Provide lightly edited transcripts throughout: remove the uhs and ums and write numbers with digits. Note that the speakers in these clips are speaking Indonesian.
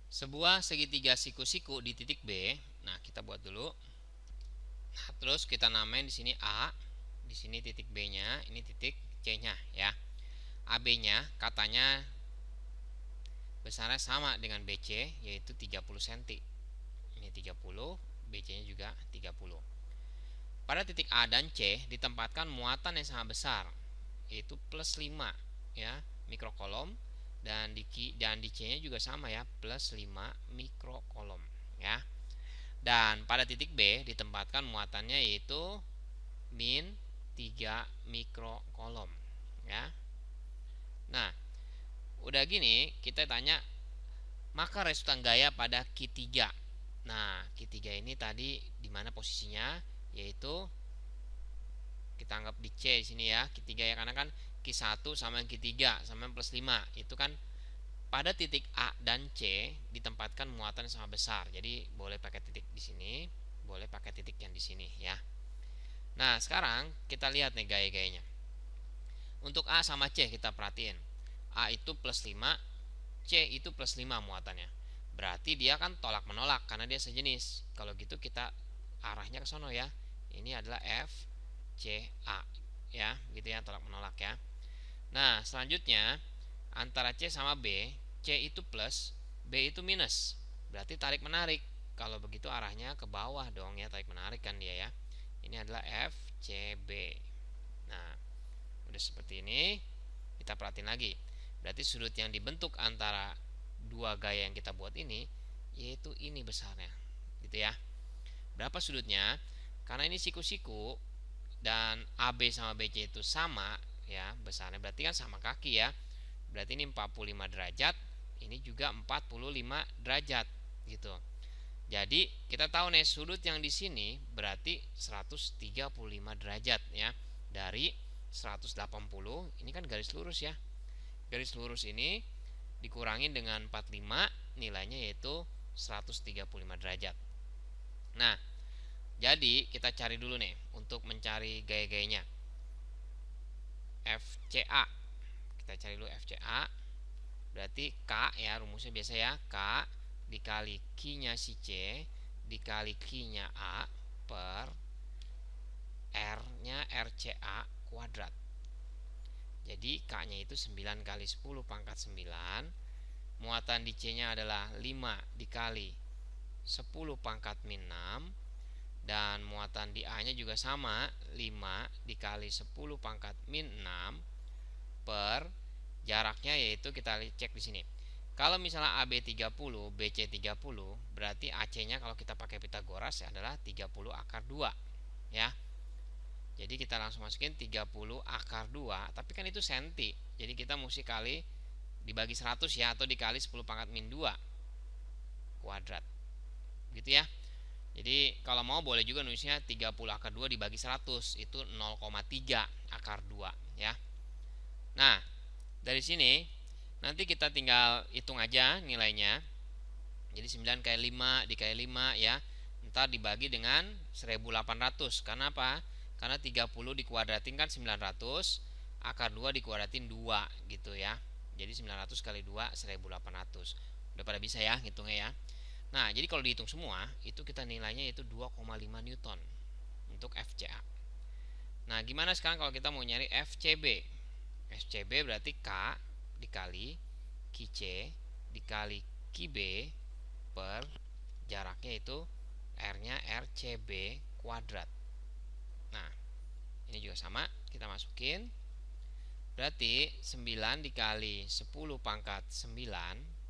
Sebuah segitiga siku-siku di titik B. Nah, kita buat dulu. Nah, terus kita namain di sini A, di sini titik B-nya, ini titik C-nya ya. AB-nya katanya besarnya sama dengan BC, yaitu 30 cm. Ini 30, BC-nya juga 30. Pada titik A dan C ditempatkan muatan yang sangat besar, yaitu plus 5 ya, mikrokolom, dan di C-nya juga sama ya, plus 5 mikrokolom ya. Dan pada titik B ditempatkan muatannya yaitu min 3 mikrokolom ya. Nah, udah gini kita tanya maka resultan gaya pada Q3. Nah, Q3 ini tadi di mana posisinya? Yaitu kita anggap di C di sini ya, Q3 ya, karena kan Q1 sama Q3 sama plus 5. Itu kan pada titik A dan C ditempatkan muatan yang sangat besar. Jadi boleh pakai titik di sini, boleh pakai titik yang di sini ya. Nah, sekarang kita lihat nih gaya-gayanya. Untuk A sama C kita perhatiin. A itu plus 5, C itu plus 5 muatannya. Berarti dia kan tolak menolak karena dia sejenis. Kalau gitu kita arahnya ke sono ya. Ini adalah F C A ya, gitu ya, tolak menolak ya. Nah, selanjutnya antara C sama B, C itu plus, B itu minus. Berarti tarik menarik. Kalau begitu arahnya ke bawah dong ya, tarik menarik kan dia ya. Ini adalah F C B. Nah, udah seperti ini. Kita perhatiin lagi. Berarti sudut yang dibentuk antara dua gaya yang kita buat ini yaitu ini besarnya. Gitu ya. Berapa sudutnya? Karena ini siku-siku dan AB sama BC itu sama ya besarnya, berarti kan sama kaki ya. Berarti ini 45 derajat, ini juga 45 derajat gitu. Jadi kita tahu nih sudut yang di sini berarti 135 derajat ya. Dari 180 ini kan garis lurus ya. Garis lurus ini dikurangin dengan 45, nilainya yaitu 135 derajat. Nah, jadi kita cari dulu nih untuk mencari gaya-gayanya. FCA. Kita cari dulu FCA. Berarti K ya, rumusnya biasa ya, K dikali Q-nya si C dikali Q-nya A per R-nya RCA kuadrat. Jadi K-nya itu 9 kali 10 pangkat 9. Muatan di C-nya adalah 5 dikali 10 pangkat min 6. Dan muatan di A-nya juga sama, 5 dikali 10 pangkat min 6 per jaraknya, yaitu kita cek di sini. Kalau misalnya AB 30, BC 30, berarti AC-nya kalau kita pakai Pitagoras adalah 30 akar 2 ya. Jadi kita langsung masukin 30 akar 2, tapi kan itu senti. Jadi kita mesti kali dibagi 100 ya, atau dikali 10 pangkat min 2 kuadrat. Gitu ya. Jadi kalau mau boleh juga nulisnya 30 akar 2 dibagi 100, itu 0,3 akar 2 ya. Nah, dari sini nanti kita tinggal hitung aja nilainya. Jadi 9 kali 5 dikali 5 ya. Ntar dibagi dengan 1800. Karena apa? Karena 30 dikuadratin kan 900, akar 2 dikuadratin 2 gitu ya. Jadi 900 kali 2 1800. Udah pada bisa ya ngitungnya ya. Nah, jadi kalau dihitung semua itu kita nilainya itu 2,5 Newton untuk FCA. Nah, gimana sekarang kalau kita mau nyari FCB? FCB berarti K dikali QC dikali QB per jaraknya itu R-nya RCB kuadrat. Nah, ini juga sama, kita masukin. Berarti 9 dikali 10 pangkat 9,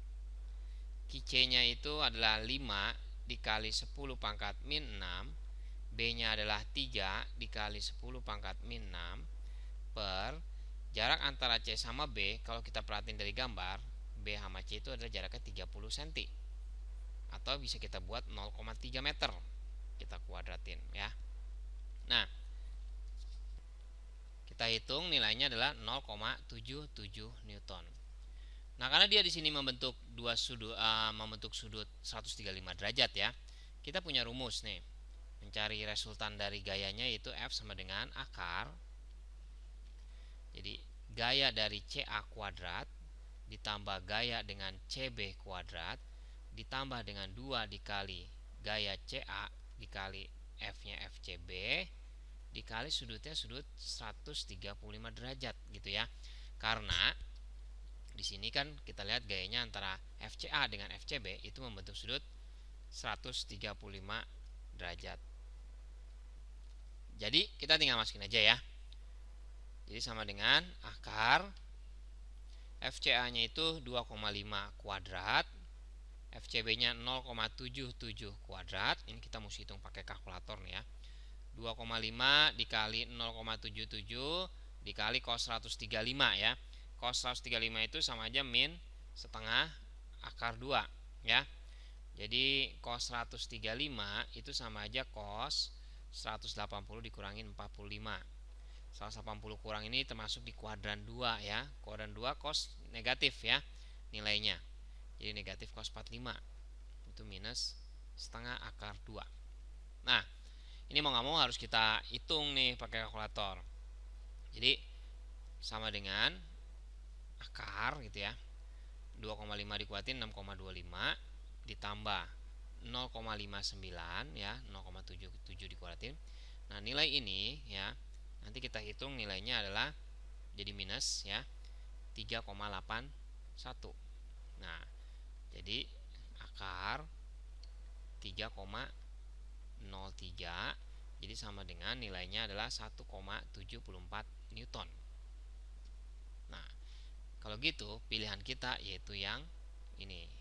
QC-nya itu adalah 5 dikali 10 pangkat min 6, B-nya adalah 3 dikali 10 pangkat min 6 per jarak antara C sama B. Kalau kita perhatiin dari gambar, B sama C itu adalah jaraknya 30 cm, atau bisa kita buat 0,3 meter, kita kuadratin ya. Nah, kita hitung nilainya adalah 0,77 Newton. Nah, karena dia di sini membentuk membentuk sudut 135 derajat ya. Kita punya rumus nih. Mencari resultan dari gayanya yaitu F sama dengan akar. Jadi gaya dari CA kuadrat ditambah gaya dengan CB kuadrat ditambah dengan 2 dikali gaya CA dikali F-nya FCB dikali sudutnya sudut 135 derajat gitu ya. Karena di sini kan kita lihat gayanya antara FCA dengan FCB itu membentuk sudut 135 derajat. Jadi kita tinggal masukin aja ya. Jadi sama dengan akar FCA-nya itu 2,5 kuadrat, FCB-nya 0,77 kuadrat. Ini kita mesti hitung pakai kalkulator nih ya. 2,5 dikali 0,77 dikali cos 135 ya. Cos 135 itu sama aja min setengah akar 2 ya. Jadi cos 135 itu sama aja cos 180 dikurangin 45. 180 kurang ini termasuk di kuadran 2 ya. Kuadran 2 cos negatif ya nilainya. Jadi negatif cos 45 itu minus setengah akar 2. Nah, ini mau nggak mau harus kita hitung nih pakai kalkulator. Jadi sama dengan akar gitu ya. 2,5 dikuatin 6,25 ditambah 0,59 ya, 0,77 dikuatin. Nah, nilai ini ya nanti kita hitung nilainya adalah jadi minus ya 3,81. Nah, jadi akar 3,03 jadi sama dengan nilainya adalah 1,74 Newton. Nah, kalau gitu pilihan kita yaitu yang ini.